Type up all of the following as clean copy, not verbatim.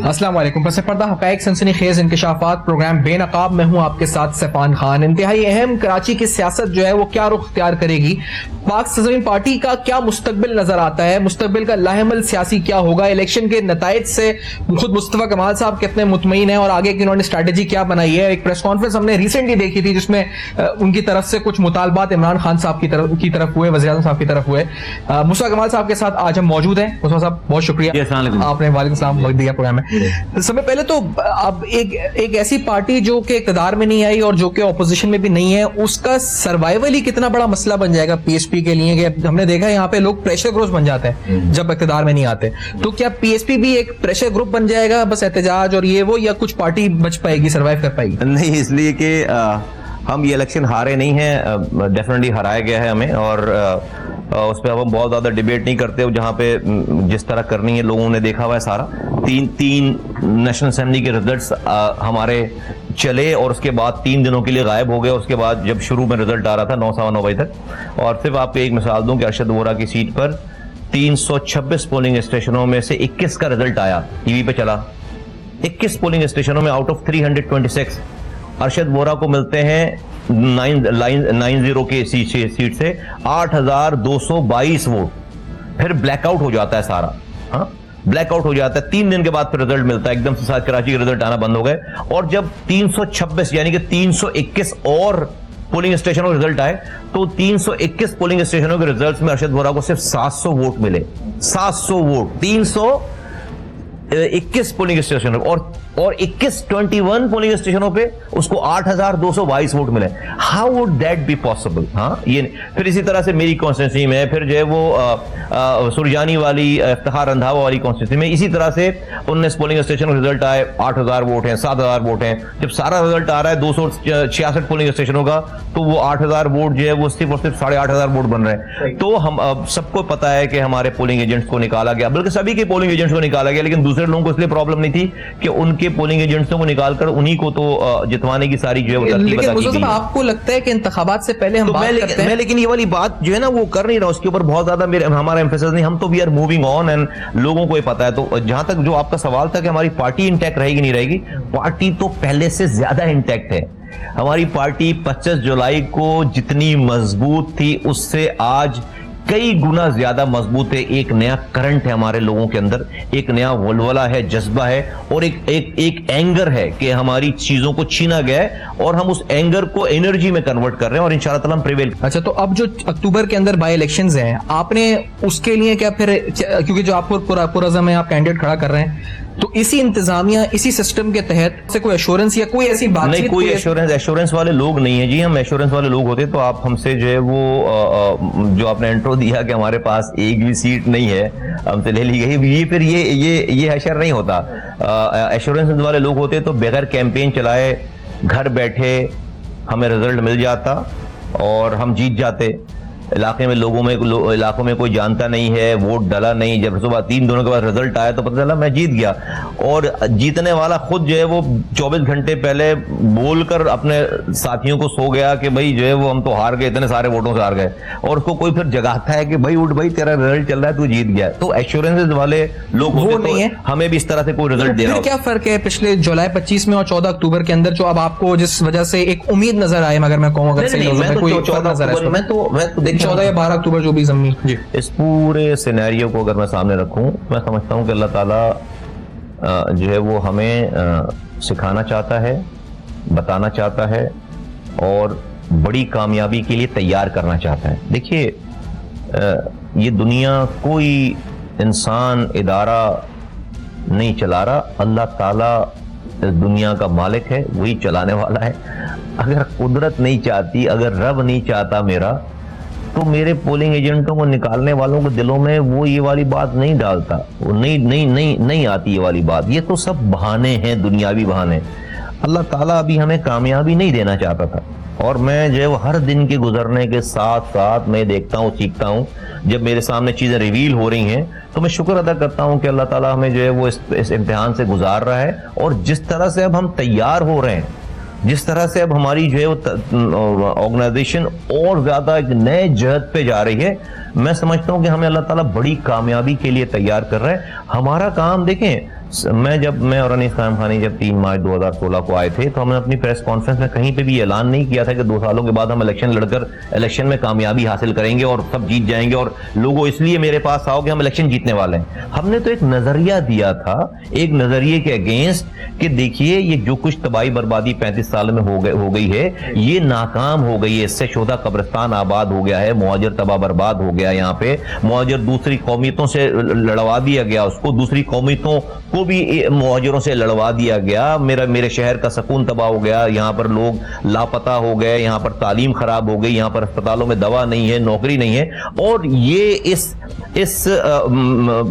अस्सलाम वालेकुम। पस पर्दा हक़ाइक़ सनसनीखेज़ इंकशाफ़ात प्रोग्राम बेनकाब में हूँ आपके साथ सैफान खान। इंतहाई अहम कराची की सियासत जो है वो क्या रुख इख्तियार करेगी, पाक सज़मीन पार्टी का क्या मुस्तकबिल नजर आता है, मुस्तकबिल का लाहेमल सियासी क्या होगा, इलेक्शन के नताइज से खुद मुस्तफा कमाल साहब कितने मुतमईन हैं और आगे की उन्होंने स्ट्रैटेजी क्या बनाई है। एक प्रेस कॉन्फ्रेंस हमने रिसेंटली देखी थी जिसमें उनकी तरफ से कुछ मुतालबात इमरान खान साहब की तरफ हुए, वज़ीर आज़म साहब की तरफ हुए। मुस्तफा कमाल साहब के साथ आज हम मौजूद हैं। मुस्तफा साहब बहुत शुक्रिया, आपने वालेकुम सलाम वक्त दिया प्रोग्राम में। समय पहले तो अब एक ऐसी पार्टी जो कि इक़्तिदार में नहीं आई और जो कि ऑपोजिशन में भी नहीं है, उसका सर्वाइवल ही कितना बड़ा मसला बन जाएगा पीएसपी के लिए। कि हमने देखा यहाँ पे लोग प्रेशर ग्रुप बन जाते हैं जब इक़्तिदार में नहीं आते, तो क्या पीएसपी भी एक प्रेशर ग्रुप बन जाएगा बस एहतजाज और ये वो, या कुछ पार्टी बच पाएगी, सर्वाइव कर पाएगी? नहीं, इसलिए कि हम ये इलेक्शन हारे नहीं हैं, डेफिनेटली हराया गया है हमें, और उस पर हम बहुत ज़्यादा डिबेट नहीं करते। जहाँ पे जिस तरह करनी है लोगों ने देखा हुआ है सारा। तीन नेशनल असेंबली के रिजल्ट्स हमारे चले और उसके बाद 3 दिनों के लिए गायब हो गए। उसके बाद जब शुरू में रिजल्ट आ रहा था 9:15 बजे तक, और सिर्फ आपको एक मिसाल दूं कि अरशद वोरा की सीट पर 326 पोलिंग स्टेशनों में से 21 का रिजल्ट आया, टीवी पे चला। 21 पोलिंग स्टेशनों में आउट ऑफ 326 अरशद वोरा को मिलते हैं 90 के सीट से 8,222 वोट। फिर ब्लैकआउट हो जाता है सारा, हाँ ब्लैकआउट हो जाता है। 3 दिन के बाद फिर रिजल्ट मिलता है, एकदम से साथ कराची के रिजल्ट आना बंद हो गए। और जब 326 यानी कि 321 और पोलिंग स्टेशनों के रिजल्ट आए, तो 321 पोलिंग स्टेशनों के रिजल्ट में अरशद वोरा को सिर्फ 700 वोट मिले। 700 वोट 321 पोलिंग स्टेशनों और 21 पोलिंग स्टेशनों पे उसको 8,222 वोट मिले। How would that be possible? हाँ, ये फिर इसी तरह से मेरी कॉन्स्टिट्यूंसी में, फिर जो है वो सुरजानी वाली इफ्तिखार रंधावा वाली कॉन्स्टिट्यूंसी में इसी तरह से 19 पोलिंग स्टेशनों के रिजल्ट आए, 8,000 वोट हैं, 7,000 वोट हैं। जब सारा रिजल्ट आ रहा है 266 पोलिंग स्टेशनों का, तो वो 8,000 वोट जो है वो सिर्फ और सिर्फ 8,500 वोट बन रहे हैं। तो हम सबको पता है कि हमारे पोलिंग एजेंट्स को निकाला गया, बल्कि सभी के पोलिंग एजेंट्स को निकाला गया, लेकिन दूसरे लोगों को इसलिए प्रॉब्लम नहीं थी कि उनके पोलिंग एजेंट्स को निकालकर उन्हीं को तो जितवाने की सारी जो है। लेकिन आपको लगता है कि इंतखाबात से पहले हम बात करते हैं? लेकिन ये वाली बात जो है ना वो कर नहीं रहा, उसके ऊपर बहुत ज्यादा हमारा एम्फेसिस नहीं। हम तो we are moving on and लोगों को ये पता है। तो जहां तक जो आपका सवाल था कि हमारी पार्टी इंटैक्ट रहेगी नहीं रहेगी, पार्टी तो पहले से ज्यादा इंटैक्ट है। हमारी पार्टी 25 जुलाई को जितनी मजबूत थी उससे आज कई गुना ज्यादा मजबूत है। एक नया करंट है हमारे लोगों के अंदर, एक नया वलवला है, जज्बा है, और एक एंगर है कि हमारी चीजों को छीना गया है और हम उस एंगर को एनर्जी में कन्वर्ट कर रहे हैं और इंशाअल्लाह ताला हम प्रिवेल। अच्छा, तो अब जो अक्टूबर के अंदर बाई इलेक्शंस हैं, आपने उसके लिए क्या फिर, क्योंकि जो आपको पुरअज़्म है आप कैंडिडेट खड़ा कर रहे हैं, तो इसी इंतजामिया इसी सिस्टम के तहत से कोई एश्योरेंस या कोई ऐसी बात नहीं? कोई एश्योरेंस वाले लोग नहीं है जी। हम एश्योरेंस वाले लोग होते तो आप हमसे जो है वो जो आपने इंट्रो दिया कि हमारे पास एक भी सीट नहीं है, हमसे ले ली गई, ये फिर ये हशर नहीं होता। एश्योरेंस वाले लोग होते तो बगैर कैंपेन चलाए घर बैठे हमें रिजल्ट मिल जाता और हम जीत जाते। इलाके में कोई जानता नहीं है, वोट डाला नहीं, जब सुबह 3 दिनों के बाद रिजल्ट आया तो पता चला मैं जीत गया। और जीतने वाला खुद जो है वो 24 घंटे पहले बोलकर अपने साथियों को सो गया कि भाई जो है वो हम तो हार गए, इतने सारे वोटों से हार गए, और उसको कोई फिर जगाता है कि भाई उठ भाई तेरा रिजल्ट चल रहा है, तू जीत गया। तो एश्योरेंस वाले लोग होते तो नहीं है, हमें भी इस तरह से कोई रिजल्ट दे रहा हो। क्या फर्क है पिछले जुलाई 25 में और 14 अक्टूबर के अंदर, जो अब आपको जिस वजह से एक उम्मीद नजर आए? मगर मैं कहूँ अगर 14 या 12 अक्टूबर जो भी जमीन, इस पूरे सिनेरियो को अगर मैं सामने रखूं, मैं समझता हूं कि अल्लाह ताला जो है वो हमें सिखाना चाहता है, बताना चाहता है और बड़ी कामयाबी के लिए तैयार करना चाहता है। देखिए, ये दुनिया कोई इंसान इदारा नहीं चला रहा, अल्लाह ताला इस दुनिया का मालिक है, वही चलाने वाला है। अगर कुदरत नहीं चाहती, अगर रब नहीं चाहता मेरा, तो मेरे पोलिंग एजेंटों को निकालने वालों के दिलों में वो ये वाली बात नहीं डालता, वो नहीं आती ये वाली बात। ये तो सब बहाने हैं, दुनियावी बहाने। अल्लाह ताला अभी हमें कामयाबी नहीं देना चाहता था, और मैं जो है वो हर दिन के गुजरने के साथ साथ मैं देखता हूँ, सीखता हूँ। जब मेरे सामने चीजें रिवील हो रही हैं तो मैं शुक्र अदा करता हूँ कि अल्लाह ताला हमें जो है वो इस इम्तिहान से गुजार रहा है। और जिस तरह से अब हम तैयार हो रहे हैं, जिस तरह से अब हमारी जो है वो ऑर्गेनाइजेशन और ज्यादा एक नए जहद पे जा रही है, मैं समझता हूं कि हमें अल्लाह ताला बड़ी कामयाबी के लिए तैयार कर रहा है। हमारा काम देखें, मैं और अनीस कायम खानी जब 3 मार्च 2016 को आए थे तो हमने अपनी प्रेस कॉन्फ्रेंस में कहीं पे भी ऐलान नहीं किया था कि 2 सालों के बाद हम इलेक्शन लड़कर इलेक्शन में कामयाबी हासिल करेंगे और सब जीत जाएंगे और लोगों इसलिए मेरे पास आओ कि हम इलेक्शन जीतने वाले हैं। हमने तो एक नजरिया दिया था, एक नजरिए के अगेंस्ट कि देखिए ये जो कुछ तबाही बर्बादी 35 साल में हो गई है ये नाकाम हो गई है, इससे शोधा कब्रिस्तान आबाद हो गया है, मुहाजिर तबाह बर्बाद हो गया, यहाँ पे मुहाजिर दूसरी कौमियतों से लड़वा दिया गया, उसको दूसरी कौमियतों को भी मुहाजिरों से लड़वा दिया गया, मेरे शहर का सुकून तबाह हो गया, यहाँ पर लोग लापता हो गए, यहाँ पर तालीम खराब हो गई, यहाँ पर अस्पतालों में दवा नहीं है, नौकरी नहीं है, और ये इस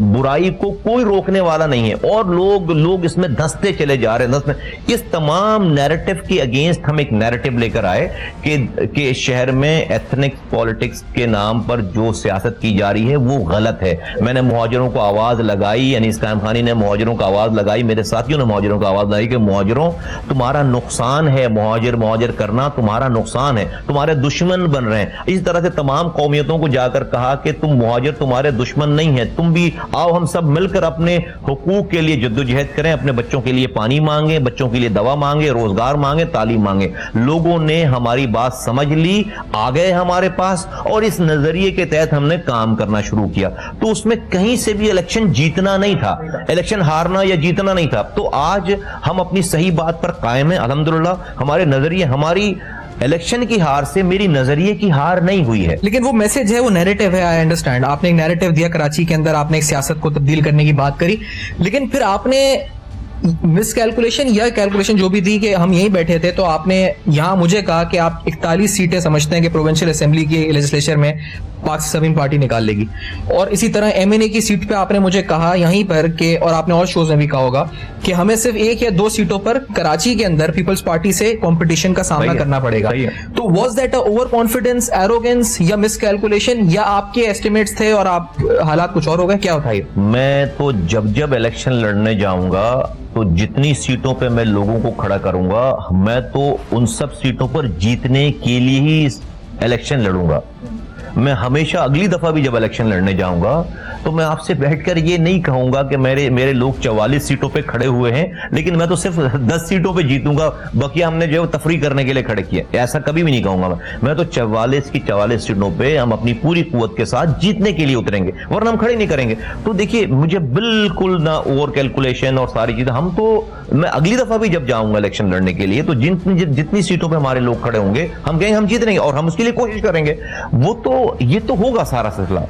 बुराई को कोई रोकने वाला नहीं है और लोग इसमें धंसते चले जा रहे हैं। इस तमाम नैरेटिव के अगेंस्ट हम एक नैरेटिव लेकर आए कि शहर में एथनिक पॉलिटिक्स के नाम पर जो सियासत की जा रही है वो गलत है। मैंने मुहाजिरों को आवाज लगाई, अनीस कायम खानी ने मुहाजिरों को आवाज लगाई, मेरे साथियों ने मुहाजिरों को आवाज लगाई कि मुहाजिरों तुम्हारा नुकसान है, मुहाजिर करना तुम्हारा नुकसान है, तुम्हारे दुश्मन बन रहे हैं। इस तरह से तमाम कौमियतों को जाकर कहा कि तुम मुहाजिर तुम्हारे दुश्मन नहीं है, तुम भी आओ हम सब मिलकर अपने हुकूक के लिए जद्दोजहद करें, अपने बच्चों के लिए पानी मांगे, बच्चों के लिए दवा मांगे, रोजगार मांगे, तालीम मांगे। लोगों ने हमारी बात समझ ली, आ गए हमारे पास और इस नजरिए के तहत हमने काम करना शुरू किया। तो उसमें कहीं से भी इलेक्शन जीतना नहीं था, इलेक्शन हारना या जीतना नहीं था। तो आज हम अपनी सही बात पर कायम है अल्हम्दुलिल्लाह। हमारे नजरिए, हमारी इलेक्शन की हार से मेरी नजरिए की हार नहीं हुई है। लेकिन वो मैसेज है, वो नैरेटिव है, आई अंडरस्टैंड। आपने एक नैरेटिव दिया कराची के अंदर, आपने एक सियासत को तब्दील करने की बात करी, लेकिन फिर आपने मिस कैलकुलेशन या कैलकुलेशन जो भी दी कि हम यहीं बैठे थे तो आपने यहां मुझे कहा कि आप 41 सीटें समझते हैं कि प्रोविंशियल असेंबली की लेजिस्लेचर में पाक समीन पार्टी निकाल लेगी, और इसी तरह एमएनए की सीट पे आपने मुझे कहा यहीं पर कि, और आपने और शोज में भी कहा होगा कि हमें सिर्फ 1 या 2 सीटों पर कराची के अंदर पीपल्स पार्टी से कंपटीशन का सामना करना पड़ेगा। तो was that a over confidence, arrogance या मिस कैलकुलेशन, या आपके एस्टिमेट्स थे और आप हालात कुछ और हो गए? क्या होता है? मैं तो जब इलेक्शन लड़ने जाऊंगा तो जितनी सीटों पे मैं लोगों को खड़ा करूंगा, मैं तो उन सब सीटों पर जीतने के लिए ही इलेक्शन लड़ूंगा। मैं हमेशा अगली दफा भी जब इलेक्शन लड़ने जाऊंगा तो मैं आपसे बैठकर ये नहीं कहूंगा कि मेरे लोग 44 सीटों पे खड़े हुए हैं लेकिन मैं तो सिर्फ 10 सीटों पे जीतूंगा, बाकी हमने जो तफरी करने के लिए खड़े किए, ऐसा कभी भी नहीं कहूंगा। मैं तो 44 की 44 सीटों पे हम अपनी पूरी कुव्वत के साथ जीतने के लिए उतरेंगे, वरना हम खड़े नहीं करेंगे। तो देखिए, मुझे बिल्कुल ना ओवर कैलकुलेशन और सारी चीजें, हम तो, मैं अगली दफा भी जब जाऊंगा इलेक्शन लड़ने के लिए तो जितनी सीटों पर हमारे लोग खड़े होंगे हम कहेंगे हम जीत लेंगे और हम उसके लिए कोशिश करेंगे। वो तो ये तो होगा सारा सिलसिला,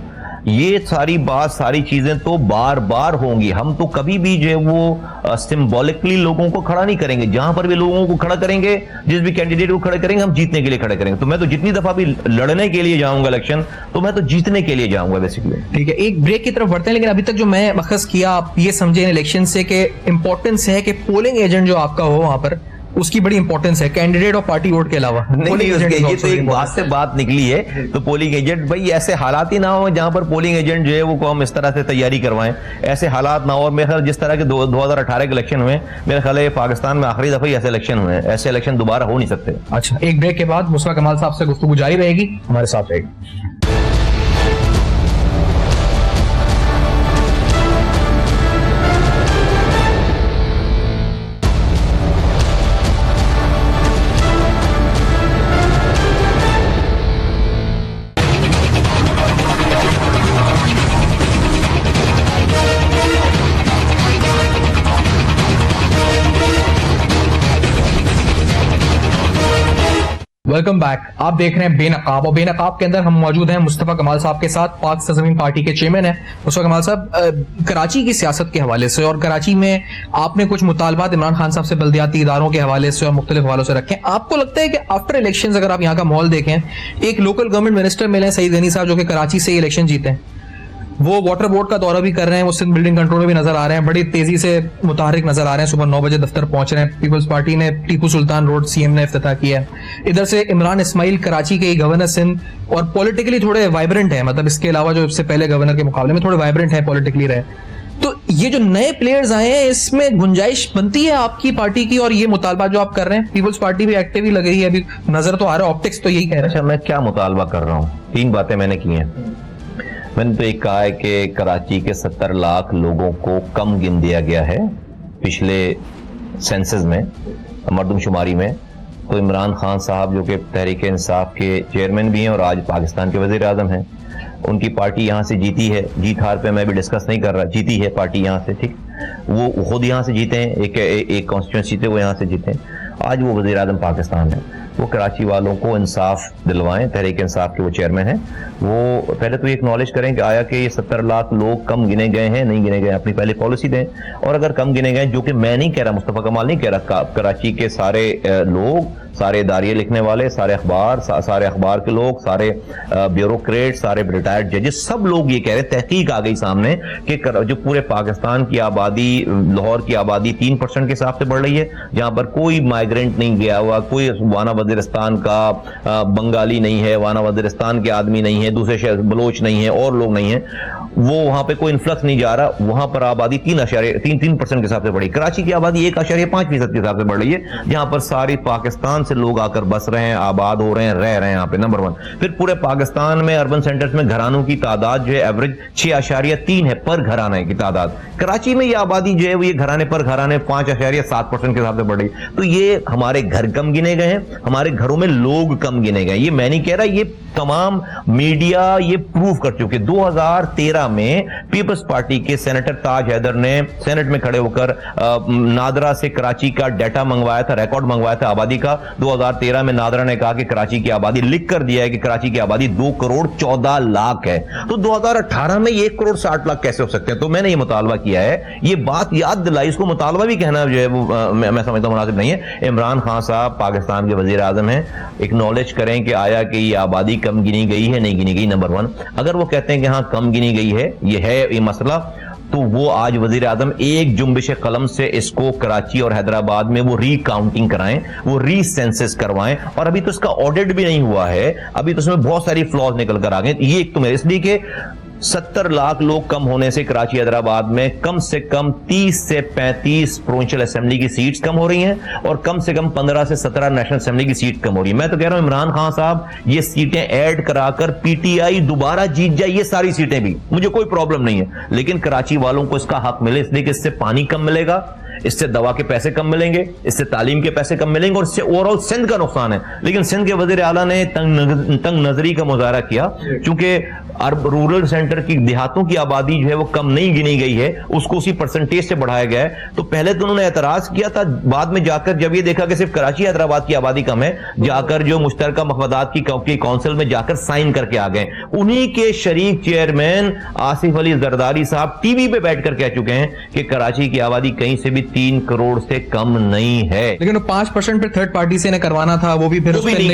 ये सारी बात, सारी चीजें तो बार बार होंगी। हम तो कभी भी जो है वो सिंबॉलिकली लोगों को खड़ा नहीं करेंगे, जहां पर भी लोगों को खड़ा करेंगे, जिस भी कैंडिडेट को खड़े करेंगे हम जीतने के लिए खड़े करेंगे। तो मैं तो जितनी दफा भी लड़ने के लिए जाऊंगा इलेक्शन तो मैं तो जीतने के लिए जाऊंगा बेसिकली। ठीक है, एक ब्रेक की तरफ बढ़ते हैं, लेकिन अभी तक जो मैं मखस किया, आप ये समझे इन इलेक्शन से कि इंपॉर्टेंस है कि पोलिंग एजेंट जो आपका हो वहां पर, उसकी बड़ी इंपॉर्टेंस है कैंडिडेट और पार्टी वोट के अलावा। नहीं, ये तो एक बात से बात निकली है। तो पोलिंग एजेंट, भाई ऐसे हालात ही ना हो जहां पर पोलिंग एजेंट जो है वो को हम इस तरह से तैयारी करवाएं, ऐसे हालात ना हो। मेरे ख्याल जिस तरह के 2018 के इलेक्शन हुए, मेरे ख्याल है पाकिस्तान में आखिरी दफा ऐसे इलेक्शन हुए हैं, ऐसे इलेक्शन दोबारा हो नहीं सकते। अच्छा, एक ब्रेक के बाद मुस्तफा कमाल साहब से गुफ्तगू जारी रहेगी, हमारे साथ रहेगी। Welcome back. आप देख रहे हैं बेनकाब, और बेनकाब के अंदर हम मौजूद हैं मुस्तफा कमाल साहब के साथ, पाक सरजमीन पार्टी के चेयरमैन है मुस्तफा कमाल साहब। कराची की सियासत के हवाले से, और कराची में आपने कुछ मुतालबात इमरान खान साहब से बल्दियाती इदारों के हवाले से और मुख्तलिफ हवालों से रखे, आपको लगता है कि आफ्टर इलेक्शन अगर आप यहाँ का माहौल देखें, एक लोकल गवर्नमेंट मिनिस्टर मिले सईद गनी साहब जो कि कराची से इलेक्शन जीते हैं, वो वाटर बोर्ड का दौरा भी कर रहे हैं, वो सिंध बिल्डिंग कंट्रोल में भी नजर आ रहे हैं, बड़ी तेजी से मुतहरिक नजर आ रहे हैं, सुबह 9 बजे दफ्तर पहुंच रहे हैं। पीपल्स पार्टी ने टीपू सुल्तान रोड सीएम ने इफ्तिताह किया है। इधर से इमरान इस्माइल कराची के गवर्नर सिंध, और पॉलिटिकली थोड़े वाइब्रेंट है, मतलब इसके अलावा जो इससे पहले गवर्नर के मुकाबले में थोड़े वाइब्रेंट है पॉलिटिकली रहे। तो ये जो नए प्लेयर्स आए हैं, इसमें गुंजाइश बनती है आपकी पार्टी की, और ये मुतालबा जो आप कर रहे हैं, पीपल्स पार्टी भी एक्टिव ही लग रही है, अभी नजर तो आ रहा है, ऑप्टिक्स तो यही कह रहे हैं। अच्छा, मैं क्या मुतालबा कर रहा हूँ? 3 बातें मैंने की हैं। मैंने तो एक कहा है कि कराची के 70 लाख लोगों को कम गिन दिया गया है पिछले सेंसस में, मरदमशुमारी में। तो इमरान खान साहब जो कि तहरीक इंसाफ के चेयरमैन भी हैं और आज पाकिस्तान के वज़ीर आज़म हैं, उनकी पार्टी यहाँ से जीती है। जीत हार पे मैं भी डिस्कस नहीं कर रहा, जीती है पार्टी यहाँ से, ठीक। वो खुद यहाँ से जीते हैं, एक कॉन्स्टिट्यूंसी थे वो यहाँ से जीते हैं। आज वो वज़ीर आज़म पाकिस्तान है। वो कराची वालों को इंसाफ दिलवाएं, तहरीक इंसाफ के वो चेयरमैन हैं। वो पहले तो ये एक्नॉलेज करें कि आया कि ये 70 लाख लोग कम गिने गए हैं, नहीं गिने गए, अपनी पहले पॉलिसी दें। और अगर कम गिने गए, जो कि मैं नहीं कह रहा, मुस्तफ़ा कमाल नहीं कह रहा, कराची के सारे लोग, सारे इदारिये लिखने वाले, सारे अखबार के लोग, सारे ब्यूरोक्रेट, सारे रिटायर्ड जजेस, सब लोग ये कह रहे, तहकीक आ गई सामने कि जो पूरे पाकिस्तान की आबादी, लाहौर की आबादी 3% के हिसाब से बढ़ रही है, जहां पर कोई माइग्रेंट नहीं गया हुआ, कोई वाना वज़ीरिस्तान का बंगाली नहीं है, वाना वज़ीरिस्तान के आदमी नहीं है, दूसरे शहर बलोच नहीं है, और लोग नहीं है, वो वहां पे कोई इन्फ्लक्स नहीं जा रहा। वहां पर आबादी 3% के हिसाब से बढ़ी। कराची की आबादी 1.5% के हिसाब से बढ़ रही है, जहां पर सारी पाकिस्तान से लोग आकर बस रहे हैं, आबाद हो रहे हैं, रह रहे हैं यहाँ पे, नंबर 1। फिर पूरे पाकिस्तान में अर्बन सेंटर्स में घरानों की तादाद जो है एवरेज 6.3 है पर घराने की तादाद। कराची में ये आबादी जो है वो ये घराने पर घराने 5.7% के हिसाब से बढ़ रही। तो ये हमारे घर कम गिने गए हैं, हमारे घरों में लोग कम गिने गए। ये मैं नहीं कह रहा, ये तमाम मीडिया ये प्रूव कर चुके। 2013 में पीपल्स पार्टी के सेनेटर ताज हैदर ने सेनेट में खड़े होकर नादरा से कराची का डाटा मंगवाया था, रिकॉर्ड मंगवाया था आबादी का। 2013 में नादरा ने कहा कि कराची की आबादी, लिख कर दिया है कि कराची की आबादी 2 करोड़ 14 लाख है। तो 2018 में 1 करोड़ 60 लाख कैसे हो सकते हैं? तो मैंने ये मुतालबा किया है, ये बात याद दिलाई। इसको मुतालबा भी कहना जो है वो मैं समझता हूं मुनासिब नहीं है। इमरान खान साहब पाकिस्तान के वजीर आजम हैं, एक्नॉलेज करें कि आया कि ये आबादी कम गिनी गई है, नहीं गिनी गई, नंबर 1। अगर वो कहते हैं कि हाँ कम गिनी गई है, ये मसला, तो वो आज वजीर आजम एक जुम्बिश कलम से इसको कराची और हैदराबाद में वो रीकाउंटिंग कराएं, वो रीसेंसस करवाएं। और अभी तो इसका ऑडिट भी नहीं हुआ है, अभी तो इसमें बहुत सारी फ्लॉज निकल कर आ गए। ये एक तो मेरे इसलिए कि 70 लाख लोग कम होने से कराची हैदराबाद में कम से कम 30 से 35 प्रोविंशियल असेंबली की सीट्स कम हो रही हैं और कम से कम 15 से 17 नेशनल असेंबली की सीट कम हो रही है। मैं तो कह रहा हूं इमरान खान साहब ये सीटें ऐड कराकर पीटीआई दोबारा जीत जाए, ये सारी सीटें भी, मुझे कोई प्रॉब्लम नहीं है, लेकिन कराची वालों को इसका हक मिले, इसलिए कि इससे पानी कम मिलेगा, इससे दवा के पैसे कम मिलेंगे, इससे तालीम के पैसे कम मिलेंगे और इससे ओवरऑल सिंध का नुकसान है। लेकिन सिंध के वजीर आला ने तंग नजरी का मुजाहरा किया, क्योंकि रूरल सेंटर की, देहातों की आबादी जो है वो कम नहीं गिनी गई है, उसको उसी परसेंटेज से बढ़ाया गया है। तो पहले तो उन्होंने एतराज किया था, बाद में जाकर जब ये देखा कि सिर्फ कराची हैदराबाद की आबादी कम है, जाकर जो मुश्तरका मफादात की काउंसिल में जाकर साइन करके आ गए। उन्हीं के शरीक चेयरमैन आसिफ अली जरदारी साहब टीवी पे बैठकर कह चुके हैं कि कराची की आबादी कहीं से भी 3 करोड़ से कम नहीं है। लेकिन 5% पे थर्ड पार्टी से करवाना था, वो भी फिर नहीं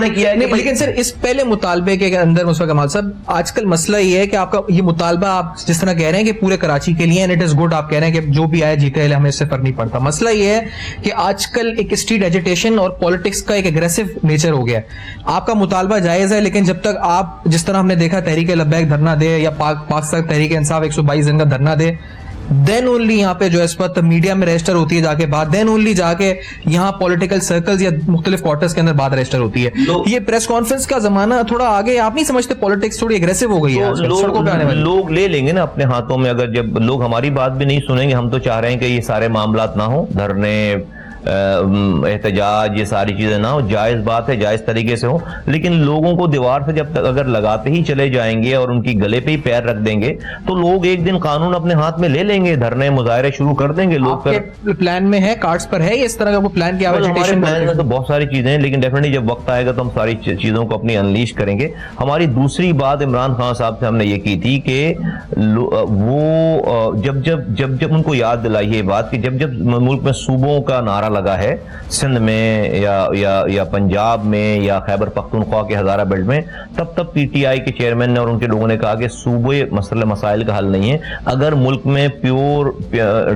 किया। लेकिन सर इस पहले मुतालबे के अंदर मुस्तफा कमाल साहब, आजकल मसला ये है कि आपका ये मुतालबा, आप जिस तरह कह रहे हैं कि पूरे कराची के लिए, एंड इट इज गुड, आप कह रहे हैं कि जो भी आए जीते हमें इससे फर्क नहीं पड़ता। मसला ये है कि आजकल एक स्ट्रीट एजिटेशन और पॉलिटिक्स का एक एग्रेसिव नेचर हो गया है। आपका मुतालबा जायज है, लेकिन जब तक आप, जिस तरह हमने देखा तहरीक लब्बैक धरना दे या पाकिस्तान तहरीक इंसाफ 122 दिन का धरना दे, देन ओनली यहाँ पे जो है इस पर मीडिया में रजिस्टर होती है जाके बात, देन ओनली जाके यहाँ पॉलिटिकल सर्कल्स या मुख्तलिफ क्वार्टर्स के अंदर बात रजिस्टर होती है। ये प्रेस कॉन्फ्रेंस का जमाना थोड़ा आगे, आप नहीं समझते पॉलिटिक्स थोड़ी एग्रेसिव हो गई है? सड़कों पे आने वाले लोग ले लेंगे ना अपने हाथों में, अगर जब लोग हमारी बात भी नहीं सुनेंगे। हम तो चाह रहे हैं कि ये सारे मामलात ना हो, धरने, एहतजाज, ये सारी चीजें ना हो, जायज बात है, जायज तरीके से हो, लेकिन लोगों को दीवार से जब तक अगर लगाते ही चले जाएंगे और उनकी गले पे ही पैर रख देंगे, तो लोग एक दिन कानून अपने हाथ में ले लेंगे, धरने मुजाहरे शुरू कर देंगे। लोग प्लान में है, कार्ड्स पर है इस तरह का कोई प्लान? क्या हमारे प्लान में तो बहुत सारी चीजें हैं, लेकिन डेफिनेटली जब वक्त आएगा तो हम सारी चीजों को अपनी अनलीश करेंगे। हमारी दूसरी बात इमरान खान साहब से हमने ये की थी कि वो जब उनको याद दिलाई है बात कि जब मुल्क में सूबों का नारा लगा है, सिंध में या पंजाब में या खैबर पख्तूनख्वा के हजारा बेल्ट में, तब पीटीआई के चेयरमैन ने और उनके लोगों ने कहा कि सूबे मसले मसाइल का हल नहीं है। अगर मुल्क में प्योर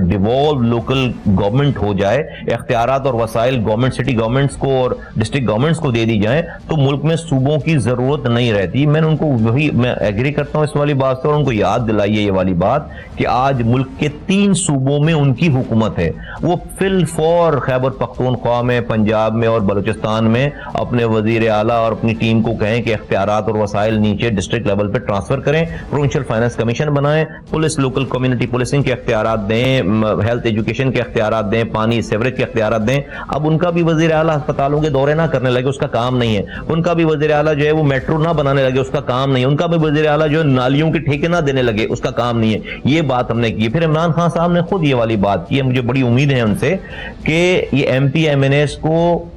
डिवॉल्व लोकल गवर्नमेंट हो जाए, इख्तियारात और वसाइल गवर्नमेंट, सिटी गवर्नमेंट्स को और डिस्ट्रिक्ट गवर्नमेंट्स को दे दी जाए, तो मुल्क में सूबों की जरूरत नहीं रहती। मैंने उनको मैं एग्री करता हूं इस वाली बात से, और उनको याद दिलाई है ये वाली बात कि आज मुल्क के 3 सूबों में उनकी हुकूमत है। वो फिल फॉर खैबर पख्तूनख्वा में, पंजाब में और बलूचिस्तान में अपने वजीर आला और अपनी टीम को कहें कि इख्तियारात और वसाइल नीचे डिस्ट्रिक्ट लेवल पे ट्रांसफर करें, प्रोविंशियल फाइनेंस कमीशन बनाएं, पुलिस लोकल कम्युनिटी पुलिसिंग के इख्तियारात दें, हेल्थ एजुकेशन के इख्तियारात दें, पानी सीवरेज के इख्तियारात दें। अब उनका भी वजीर आला अस्पतालों के दौरे ना करने लगे, उसका काम नहीं है। उनका भी वजीर आला जो है वो मेट्रो ना बनाने लगे, उसका काम नहीं है। उनका भी वजीर आला जो नालियों के ठेके ना देने लगे, उसका काम नहीं है। ये बात हमने की। फिर इमरान खान साहब ने खुद ये वाली बात की है, मुझे बड़ी उम्मीद है उनसे कि ये एमपी एमएनएस को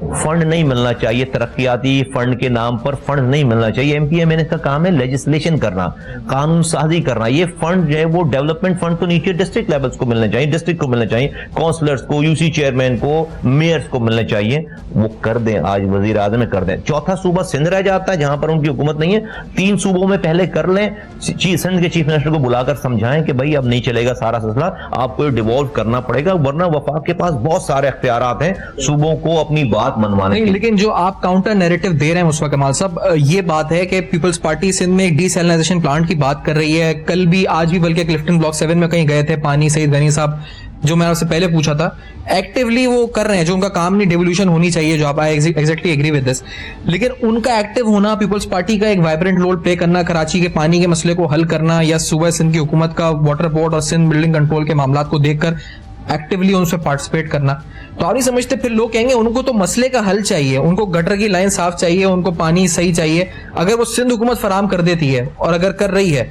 फंड नहीं मिलना चाहिए, तरक्याती फंड के नाम पर फंड नहीं मिलना चाहिए। एमपीएमएनएस का काम है लेजिस्लेशन करना, कानून साजी करना। ये फंड जो है वो डेवलपमेंट फंड तो नीचे डिस्ट्रिक्ट लेवल्स को मिलने चाहिए, डिस्ट्रिक्ट को मिलने चाहिए, काउंसलर्स को, यूसी चेयरमैन को, मेयर्स को मिलने चाहिए। वो कर दें, आज वजीर आजम में कर दें। चौथा सूबा सिंध रह जाता है जहां पर उनकी हुकूमत नहीं है। 3 सूबों में पहले कर लें, सिंध के चीफ मिनिस्टर को बुलाकर समझाएं कि भाई अब नहीं चलेगा सारा सिलसिला, आपको डिवॉल्व करना पड़ेगा, वरना वफाक के पास बहुत सारे इख्तियारात हैं सूबों को अपनी बात मनवाने की। लेकिन जो आप काउंटर नैरेटिव दे रहे हैं मुस्तफा कमाल साहब, ये बात है कि पीपल्स पार्टी सिंध में एक डीसैलिनाइजेशन प्लांट की बात कर रही है। कल भी, आज भी बल्कि क्लिफ्टन ब्लॉक 7 में कहीं गए थे पानी सईद गनी साहब, जो मैंने आपसे पहले पूछा था, एक्टिवली वो कर रहे हैं, जो उनका काम नहीं, डेवोल्यूशन होनी चाहिए, जो आप I exactly agree with this. लेकिन उनका एक्टिव होना, पीपल्स पार्टी का एक वाइब्रेंट रोल प्ले करना, कराची के पानी के मसले को हल करना, या सूबा सिंध की हुकूमत का वाटर बोर्ड और सिंध बिल्डिंग कंट्रोल के मामला को देखकर एक्टिवली उनसे पार्टिसिपेट करना, तो आप नहीं समझते फिर लोग कहेंगे उनको तो मसले का हल चाहिए, उनको गटर की लाइन साफ चाहिए, उनको पानी सही चाहिए। अगर वो सिंध हुकूमत फराम कर देती है और अगर कर रही है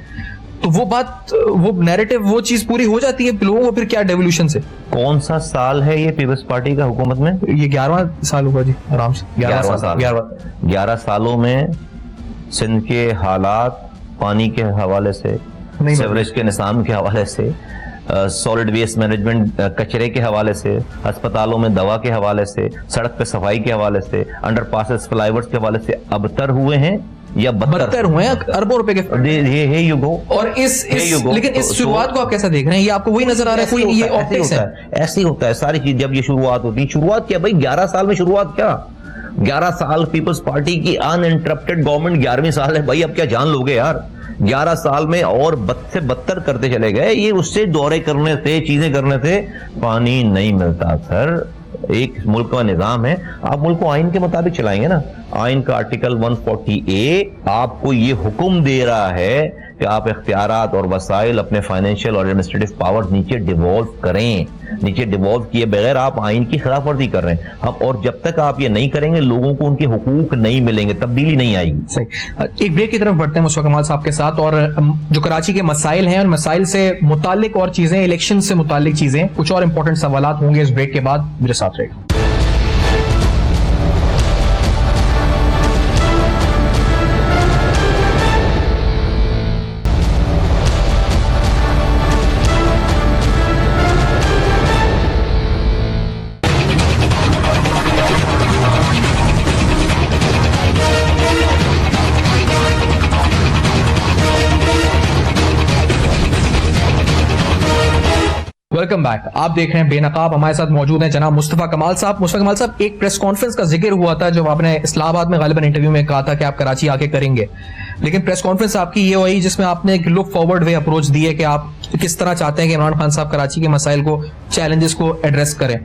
तो वो बात, वो नैरेटिव, वो चीज पूरी हो जाती है लोगों को। फिर क्या डेवोल्यूशन से? कौन सा साल है ये पीपल्स पार्टी का हुकूमत में? ये 11वां साल होगा जी, आराम से 11 साल। 11 सालों में सिंध के हालात पानी के हवाले से, सीवरेज के निज़ाम के हवाले से, सॉलिड वेस्ट मैनेजमेंट कचरे के हवाले से, अस्पतालों में दवा के हवाले से, सड़क पे सफाई के हवाले से, अंडरपासेस फ्लाईओवर्स के हवाले से अबतर हुए हैं या बदतर हुए हैं? अरबों रुपए के ये युगो। और लेकिन इस शुरुआत को आप कैसा देख रहे हैं? ये आपको वही नजर आ रहा है? कोई ये ऑप्टिक्स है? ऐसे ही होता है सारी चीज जब ये शुरुआत होती है। शुरुआत क्या भाई, 11 साल में शुरुआत क्या? 11 साल पीपल्स पार्टी की अनइंटरप्टेड गवर्नमेंट, 11वीं साल है भाई, अब क्या जान लोगे यार? 11 साल में और बद से बदतर करते चले गए। ये उससे दौरे करने से, चीजें करने से पानी नहीं मिलता सर। एक मुल्क का निजाम है, आप मुल्क को आइन के मुताबिक चलाएंगे ना। आइन का आर्टिकल 140A आपको ये हुक्म दे रहा है कि आप इख्तियारात और वसाइल, अपने फाइनेंशियल और एडमिनिस्ट्रेटिव पावर नीचे डिवॉल्व करें। नीचे डिवॉल्व किए बगैर आप आइन की खिलाफ वर्जी कर रहे हैं। हम, और जब तक आप ये नहीं करेंगे लोगों को उनके हुकूक नहीं मिलेंगे, तब्दीली नहीं आएगी। सही। एक ब्रेक की तरफ बढ़ते हैं मुस्तफा कमाल साहब के साथ, और जो कराची के मसाइल हैं, उन मसाइल से मुतालिक और चीजें, इलेक्शन से मुतालिक चीजें, कुछ और इंपॉर्टेंट सवालात होंगे इस ब्रेक के बाद। मेरे साथ रहेगा। Welcome back. आप देख रहे हैं बेनकाब। हमारे साथ मौजूद हैं जनाब मुस्तफा कमाल साहब। मुस्तफा कमाल साहब, एक प्रेस कॉन्फ्रेंस का जिक्र हुआ था जब आपने इस्लामाबाद में गालिबन इंटरव्यू में कहा था कि आप कराची आके करेंगे, लेकिन प्रेस कॉन्फ्रेंस आपकी ये हुई जिसमें आपने एक लुक फॉरवर्ड वे अप्रोच दी है कि आप किस तरह चाहते हैं कि इमरान खान साहब कराची के मसाइल को, चैलेंजेस को एड्रेस करें।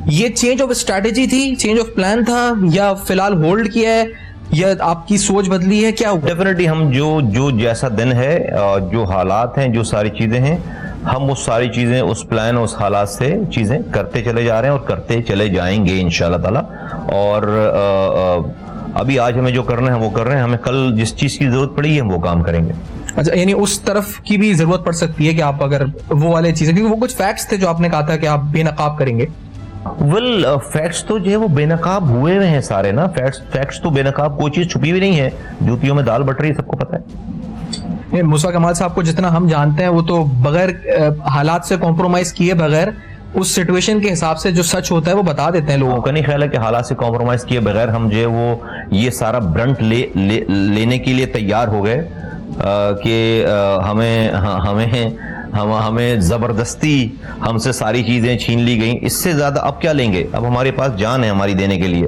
ये चेंज ऑफ स्ट्रैटेजी थी, चेंज ऑफ प्लान था, या फिलहाल होल्ड किया है, या आपकी सोच बदली है, क्या? डेफिनेटली हम जो जैसा दिन है, जो हालात हैं, जो सारी चीजें हैं, हम वो सारी चीजें, उस प्लान, उस हालात से चीजें करते चले जा रहे हैं और करते चले जाएंगे इंशाल्लाह ताला। और अभी आज हमें जो करना है वो कर रहे हैं, हमें कल जिस चीज की जरूरत पड़ी है हम वो काम करेंगे। अच्छा, यानी उस तरफ की भी जरूरत पड़ सकती है कि आप अगर वो वाले चीजें, क्योंकि वो कुछ फैक्ट्स थे जो आपने कहा था कि आप बेनकाब करेंगे। फैक्ट्स तो जो है वो बेनकाब हुए हुए हैं सारे ना। फैक्ट्स तो बेनकाब, कोई चीज छुपी हुई नहीं है। जूतियों में दाल बट रही है, सबको पता है। मुस्तफा कमाल साहब को जितना हम जानते हैं, वो तो बगैर हालात से कॉम्प्रोमाइज किए बगैर उस सिचुएशन के हिसाब से जो सच होता है वो बता देते हैं लोगों का। नहीं ख्याल है कि हालात से कॉम्प्रोमाइज किए बगैर हम जो है वो ये सारा ब्रंट लेने के लिए तैयार हो गए कि हमें जबरदस्ती हमसे सारी चीजें छीन ली गई। इससे ज्यादा अब क्या लेंगे? अब हमारे पास जान है हमारी देने के लिए।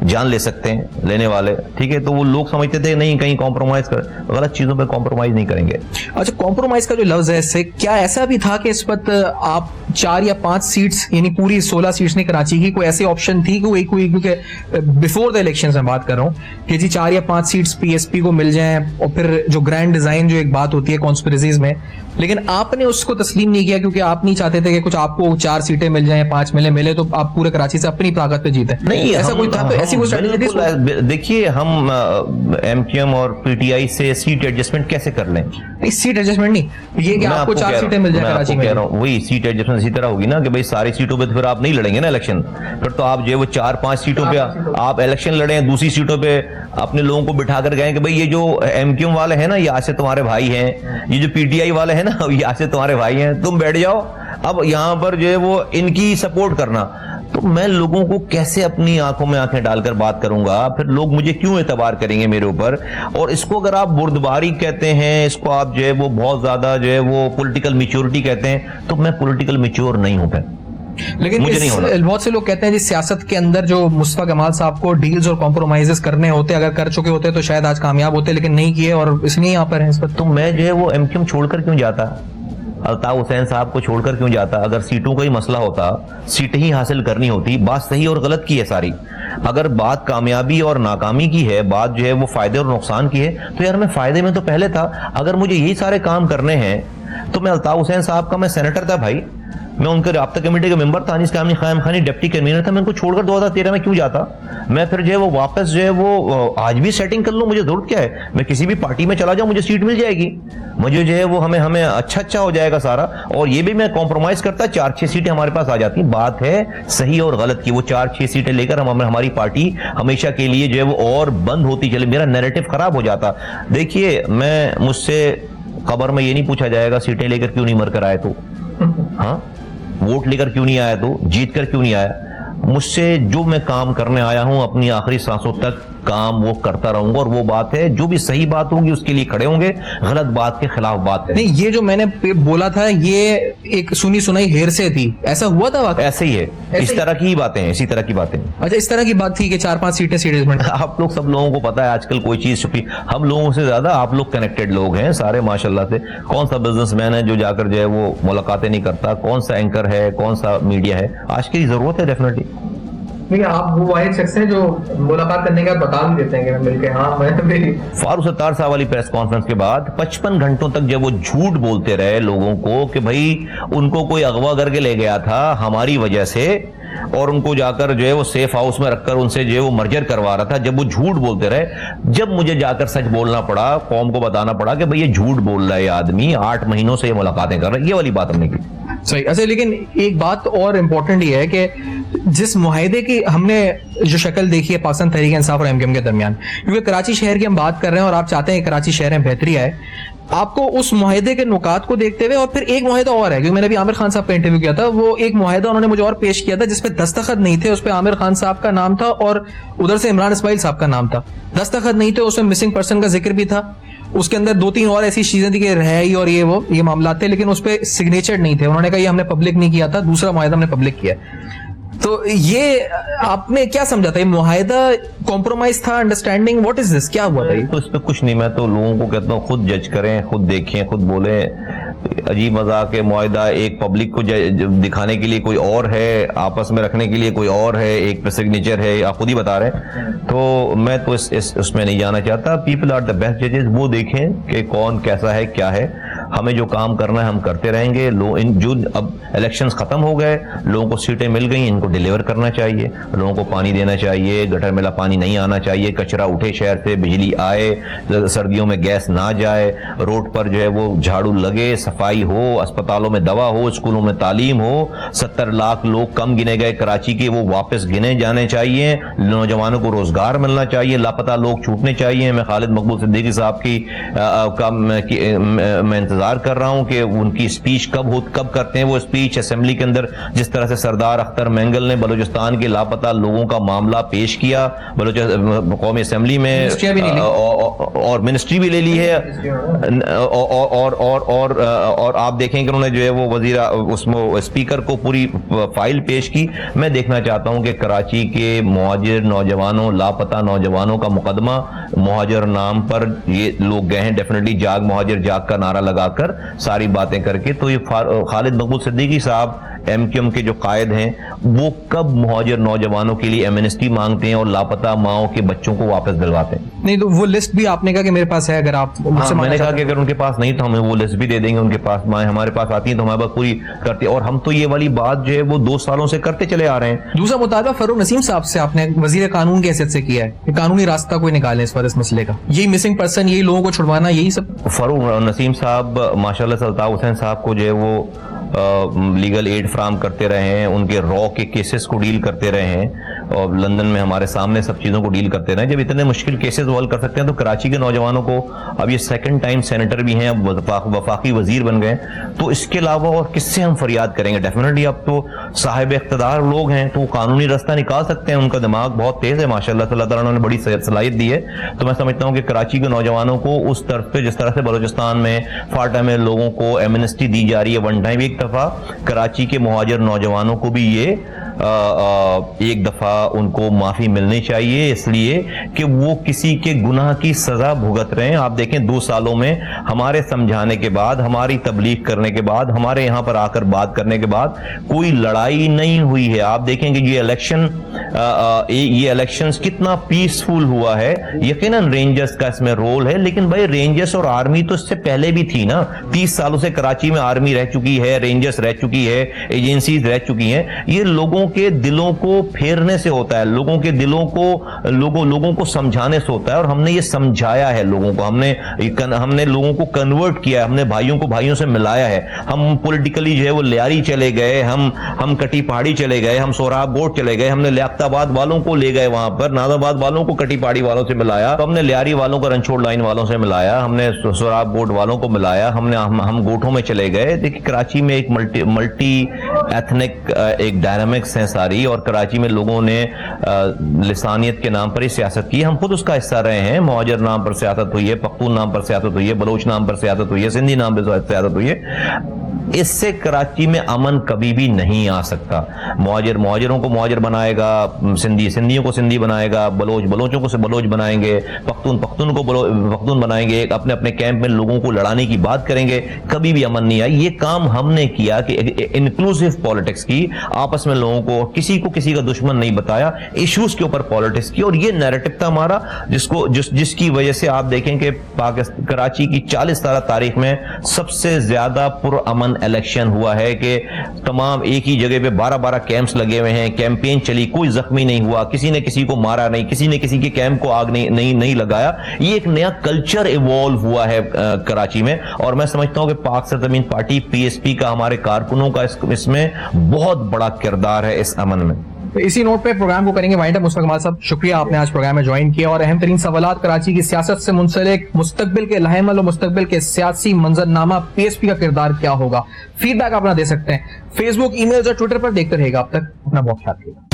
जान ले सकते हैं लेने वाले, ठीक है। तो वो लोग समझते थे नहीं कहीं कॉम्प्रोमाइज कर, गलत चीजों पे कॉम्प्रोमाइज नहीं करेंगे। अच्छा, कॉम्प्रोमाइज का जो लफ्ज है इससे क्या ऐसा भी था कि इस वक्त आप 4 या 5 सीट्स यानी पूरी 16 सीट्स नहीं कराची की, कोई ऐसी ऑप्शन थी कि कोई क्योंकि बिफोर द इलेक्शन मैं बात कर रहा हूँ कि जी 4 या 5 सीट्स पीएसपी को मिल जाएं और फिर जो ग्रैंड डिजाइन जो एक बात होती है कॉन्स्पिरेसीज में, लेकिन आपने उसको तस्लीम नहीं किया क्योंकि आप नहीं चाहते थे कि कुछ आपको 4 सीटें मिल जाएं, 5 मिले तो आप पूरे कराची से अपनी ताकत पे जीते। नहीं, ऐसा कोई था? ऐसी कोई स्ट्रेटजी थी? देखिए हम एमक्यूएम और पीटीआई से सीट एडजस्टमेंट कैसे कर लें? नहीं, सीट एडजस्टमेंट नहीं, ये कि आपको 4 सीटें मिल जाए कराची में, वही सीट एडजस्टमेंट इसी तरह होगी ना कि भाई सारी सीटों पे तो फिर आप नहीं लड़ेंगे ना इलेक्शन, फिर तो आप जो है वो 4-5 सीटों पे आप इलेक्शन लड़े, दूसरी सीटों पे अपने लोगों को बिठा कर गए कि भाई ये जो एमक्यूएम वाले हैं ना यहाँ से तुम्हारे भाई हैं, ये जो पीटीआई वाले हैं ना यहाँ से तुम्हारे भाई हैं, तुम बैठ जाओ, अब यहाँ पर जो है वो इनकी सपोर्ट करना। तो मैं लोगों को कैसे अपनी आंखों में आंखें डालकर बात करूंगा, फिर लोग मुझे क्यों एतबार करेंगे मेरे ऊपर? और इसको अगर आप बुर्दबारी कहते हैं, इसको आप जो है वो बहुत ज्यादा जो है वो पॉलिटिकल मैच्योरिटी कहते हैं, तो मैं पॉलिटिकल मैच्योर नहीं हूं। लेकिन बहुत से लोग कहते हैं जी सियासत के अंदर जो मुस्तफा कमाल साहब को डील्स और कॉम्प्रोमाइजेस करने होते, अगर कर चुके होते तो शायद आज कामयाब होते, लेकिन नहीं किए और इसलिए यहाँ पर हैं इस पर। तो मैं जो है वो एमक्यूएम छोड़कर क्यों जाता, अल्ताफ हुसैन साहब को छोड़कर क्यों जाता? अगर सीटों का ही मसला होता, सीटें ही हासिल करनी होती, बात सही और गलत की है सारी। अगर बात कामयाबी और नाकामी की है, बात जो है वो फायदे और नुकसान की है, तो यार मैं फायदे में तो पहले था। अगर मुझे यही सारे काम करने हैं तो मैं अल्ताफ हुसैन साहब का मैं सेनेटर था भाई, मैं उनके राब्ता कमेटी का मेंबर था, अनीस कामनी क़याम खानी डिप्टी कन्वीनर था, मैं उनको छोड़कर 2013 में क्यों जाता? मैं फिर जो है वो वापस जो है वो आज भी सेटिंग कर लूं, मुझे जरूरत क्या है? मैं किसी भी पार्टी में चला जाऊं, मुझे सीट मिल जाएगी, मुझे जो है वो हमें अच्छा हो जाएगा सारा। और ये भी मैं कॉम्प्रोमाइज करता, 4-6 सीटें हमारे पास आ जाती। बात है सही और गलत की, वो 4-6 सीटें लेकर हमारी पार्टी हमेशा के लिए जो है वो और बंद होती चले, मेरा नैरेटिव खराब हो जाता। देखिए मुझसे खबर में ये नहीं पूछा जाएगा सीटें लेकर क्यों नहीं मर कर आए, तो हाँ वोट लेकर क्यों नहीं आया, तो जीत कर क्यों नहीं आया। मुझसे जो मैं काम करने आया हूं अपनी आखिरी सांसों तक काम वो करता रहूंगा, और वो बात है जो भी सही बात होगी उसके लिए खड़े होंगे, गलत बात के खिलाफ बात है। नहीं, ये जो मैंने बोला था ये एक सुनी सुनाई हेरसे थी, ऐसा हुआ था वाकई? ऐसे ही है, इस तरह की बातें हैं, इसी तरह की बातें। अच्छा, इस तरह की बात थी कि 4-5 सीटें सीरियसमेंट। आप लोग सब लोगों को पता है आजकल कोई चीज छुपी, हम लोगों से ज्यादा आप लोग कनेक्टेड लोग हैं सारे माशाल्लाह से। कौन सा बिजनेसमैन है जो जाकर जो है वो मुलाकातें नहीं करता, कौन सा एंकर है, कौन सा मीडिया है? आज की जरूरत है डेफिनेटली। नहीं, आप वो वाहिद शख्स हैं जो मुलाकात करने के बाद बता भी देते हैं कि मिलके हाँ मैं मेरी। फारूक सत्तार साहब वाली प्रेस कॉन्फ्रेंस के बाद 55 घंटों तक जब वो झूठ बोलते रहे लोगों को कि भाई उनको कोई अगवा करके ले गया था हमारी वजह से, और उनको जाकर जो है वो सेफ हाउस में रखकर उनसे जो है वो मर्जर करवा रहा था, जब वो झूठ बोलते रहे, जब मुझे जाकर सच बोलना पड़ा, कौम को बताना पड़ा कि भाई ये झूठ बोल रहा है ये आदमी, 8 महीनों से ये मुलाकातें कर रहा है, ये वाली बात हमने की। सही। अच्छा, लेकिन एक बात और इम्पोर्टेंट ये है कि जिस मुआहिदे की हमने जो शक्ल देखी है पाकिस्तान तहरीक इंसाफ और एमक्यूएम के दरमियान, क्योंकि कराची शहर की हम बात कर रहे हैं और आप चाहते हैं कराची शहर में बेहतरी आए, आपको उस मुआहिदे के नुकात को देखते हुए, और फिर एक मुआहिदा और है क्योंकि मैंने भी आमिर खान साहब का इंटरव्यू किया था, वो एक मुआहिदा उन्होंने मुझे और पेश किया था जिसपे दस्तखत नहीं थे, उस पर आमिर खान साहब का नाम था और उधर से इमरान इस्माइल साहब का नाम था, दस्तखत नहीं थे, उसमें मिसिंग पर्सन का जिक्र भी था, उसके अंदर 2-3 और ऐसी चीजें थी कि रहाई और ये मामला थे, लेकिन उस पर सिग्नेचर नहीं थे। उन्होंने कहा ये हमने पब्लिक नहीं किया था, दूसरा मुआहिदा हमने पब्लिक किया। तो ये आपने क्या समझा था, ये मुआहिदा कॉम्प्रोमाइज था, अंडरस्टैंडिंग, व्हाट इज दिस, क्या हुआ था? तो इस पे कुछ नहीं, मैं तो लोगों को कहता हूँ खुद जज करें, खुद देखें, खुद बोले। अजीब मजाक है, मुआहिदा एक पब्लिक को दिखाने के लिए कोई और है, आपस में रखने के लिए कोई और है, एक पे सिग्नेचर है, आप खुद ही बता रहे हैं। तो मैं तो उसमें नहीं जाना चाहता। पीपल आर द बेस्ट जजेस, वो देखें कि कौन कैसा है क्या है। हमें जो काम करना है हम करते रहेंगे। जो अब इलेक्शंस खत्म हो गए, लोगों को सीटें मिल गई, इनको डिलीवर करना चाहिए, लोगों को पानी देना चाहिए, गटर मेला पानी नहीं आना चाहिए, कचरा उठे शहर से, बिजली आए, सर्दियों में गैस ना जाए, रोड पर जो है वो झाड़ू लगे, सफाई हो, अस्पतालों में दवा हो, स्कूलों में तालीम हो। 70 लाख लोग कम गिने गए कराची के, वो वापस गिने जाने चाहिए, नौजवानों को रोजगार मिलना चाहिए, लापता लोग छूटने चाहिए। मैं खालिद मकबूल सिद्दीकी साहब की मैं इंतजार कर रहा हूं कि उनकी स्पीच कब करते हैं वो स्पीच असेंबली के अंदर। जिस तरह से सरदार अख्तर मेंगल ने बलूचिस्तान के लापता लोगों का मामला पेश किया कौमी असेंबली में, और मिनिस्ट्री भी ले ली है, और आप देखें कि उन्होंने जो है वो वजीर उसमें स्पीकर को पूरी फाइल पेश की। मैं देखना चाहता हूं कि कराची के मुहाजिर नौजवानों, लापता नौजवानों का मुकदमा मुहाजिर नाम पर ये लोग गए हैं, डेफिनेटली जाग मुहाजिर जाग का नारा लगाकर सारी बातें करके। तो ये खालिद मकबूल सिद्दीकी साहब एमक्यूएम के जो कायद हैं वो कब मुहाजिर नौजवानों के लिए एमनेस्टी मांगते हैं और लापता माओ के बच्चों को वापस दिलवाते हैं? नहीं, तो वो लिस्ट भी आपने कहा कि मेरे पास है, अगर आप मैंने कहा कि अगर उनके पास नहीं तो हमें वो लिस्ट भी दे देंगे। उनके पास माएँ हमारे पास आती हैं तो हमारे पास पूरी करती है, और हम तो ये वाली बात जो है वो 2 सालों से करते चले आ रहे हैं। दूसरा मुतालबा फरूक नसीम साहब से आपने वजीर कानून की हैसियत से किया है कि कानूनी रास्ता कोई निकाले इस पर, इस मसले का, यही मिसिंग पर्सन, यही लोगों को छुड़वाना, यही सब। फरूक नसीम साहब माशाल्लाह अल्ताफ हुसैन साहब को जो है वो लीगल एड फ्राहम करते रहे हैं, उनके रॉ के केसेस को डील करते रहे हैं, और लंदन में हमारे सामने सब चीज़ों को डील करते रहे। जब इतने मुश्किल केसेस हल कर सकते हैं तो कराची के नौजवानों को, अब ये सेकंड टाइम सेनेटर भी हैं, अब वफाकी वजीर बन गए, तो इसके अलावा और किससे हम फरियाद करेंगे? डेफिनेटली अब तो साहिब इख्तिदार लोग हैं तो कानूनी रास्ता निकाल सकते हैं, उनका दिमाग बहुत तेज है माशाल्लाह, अल्लाह ताला ने बड़ी सलाहियत दी है। तो मैं समझता हूँ कि कराची के नौजवानों को उस तरफ पे, जिस तरह से बलूचिस्तान में फाटा में लोगों को एमनेस्टी दी जा रही है वन टाइम, एक दफा कराची के मुहाजिर नौजवानों को भी ये एक दफा उनको माफी मिलनी चाहिए, इसलिए कि वो किसी के गुनाह की सजा भुगत रहे हैं। आप देखें 2 सालों में हमारे समझाने के बाद, हमारी तबलीग करने के बाद, हमारे यहां पर आकर बात करने के बाद कोई लड़ाई नहीं हुई है। आप देखेंगे ये इलेक्शंस कितना पीसफुल हुआ है। यकीनन रेंजर्स का इसमें रोल है, लेकिन भाई रेंजर्स और आर्मी तो इससे पहले भी थी ना। 30 सालों से कराची में आर्मी रह चुकी है, रेंजर्स रह चुकी है, एजेंसीज रह चुकी हैं। ये लोगों के दिलों को फेरने से होता है, लोगों के दिलों को लोगों को समझाने से होता है, और हमने ये समझाया है लोगों को, हमने लोगों को कन्वर्ट किया है, हमने भाइयों को भाइयों से मिलाया है। हम पॉलिटिकली जो है वो लियारी चले गए, हम कटी पहाड़ी चले गए, हम सोहराब बोर्ड चले गए, हमने लियाकताबाद वालों को ले गए, वहां पर नाजाबाद वालों को कटी पहाड़ी वालों से मिलाया, तो हमने लियारी वालों को रनछोड़ लाइन वालों से मिलाया, हमने सोहराब बोर्ड वालों को मिलाया, हम गोठों में चले गए। देखिए कराची में एक मल्टी एथनिक एक डायनामिक्स है सारी, और कराची में लोगों ने लिसानियत के नाम पर ही सियासत की। हम खुद उसका हिस्सा रहे हैं। मुहाजिर नाम पर सियासत हुई है, पख्तून नाम पर सियासत हुई है, बलोच नाम पर सियासत हुई है, सिंधी नाम पर सियासत हुई है। इससे कराची में अमन कभी भी नहीं आ सकता। मुहाजिरों को मुहाजिर बनाएगा, सिंधियों को सिंधी बनाएगा, बलोचों को बलोच बनाएंगे, पख्तून को पख्तून बनाएंगे, अपने अपने कैंप में लोगों को लड़ाने की बात करेंगे, कभी भी अमन नहीं आई। ये काम हमने किया कि इंक्लूसिव पॉलिटिक्स की, आपस में लोगों को किसी का दुश्मन नहीं बताया, इश्यूज के ऊपर पॉलिटिक्स की, और ये नैरेटिव था हमारा जिसकी वजह से आप देखें कि कराची की 40 साल तारीख में सबसे ज्यादा पुरअमन इलेक्शन हुआ है, कि तमाम एक ही जगह पे 12-12 कैंप्स लगे हुए हैं, कैंपेन चली, कोई जख्मी नहीं हुआ, किसी ने किसी को मारा नहीं, किसी ने किसी के कैंप को आग नहीं लगाया। ये एक नया कल्चर इवॉल्व हुआ है कराची में, और मैं समझता हूं कि पाक सरजमीन पार्टी पीएसपी का, हमारे कारकुनों का इसमें बहुत बड़ा किरदार है इस अमन में। तो इसी नोट पे प्रोग्राम को करेंगे वाइंड अप। मुस्तफा कमाल साहब, शुक्रिया आपने आज प्रोग्राम में ज्वाइन किया, और अहम तरीन सवालात कराची की सियासत से मुंसलिक मुस्तकबिल के लाहेमल और मुस्तकबिल के सियासी मंजरनामा, पीएसपी का किरदार क्या होगा, फीडबैक अपना दे सकते हैं। फेसबुक, ईमेल और ट्विटर पर देखते रहेगा। अब तक अपना बहुत ख्याल रखिएगा।